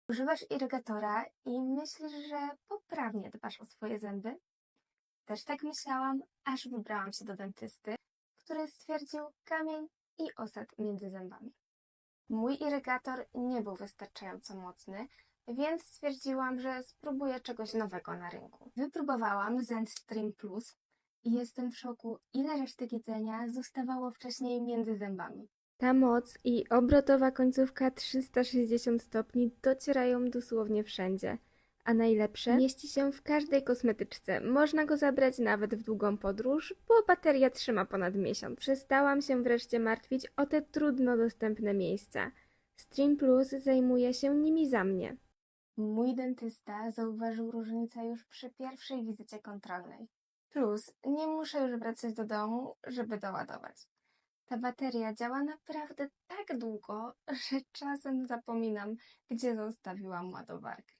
Używasz irygatora i myślisz, że poprawnie dbasz o swoje zęby? Też tak myślałam, aż wybrałam się do dentysty, który stwierdził kamień i osad między zębami. Mój irygator nie był wystarczająco mocny, więc stwierdziłam, że spróbuję czegoś nowego na rynku. Wypróbowałam ZenStream Plus i jestem w szoku, ile reszty jedzenia zostawało wcześniej między zębami. Ta moc i obrotowa końcówka 360 stopni docierają dosłownie wszędzie. A najlepsze, mieści się w każdej kosmetyczce. Można go zabrać nawet w długą podróż, bo bateria trzyma ponad miesiąc. Przestałam się wreszcie martwić o te trudno dostępne miejsca. Stream Plus zajmuje się nimi za mnie. Mój dentysta zauważył różnicę już przy pierwszej wizycie kontrolnej. Plus, nie muszę już wracać do domu, żeby doładować. Ta bateria działa naprawdę tak długo, że czasem zapominam, gdzie zostawiłam ładowarkę.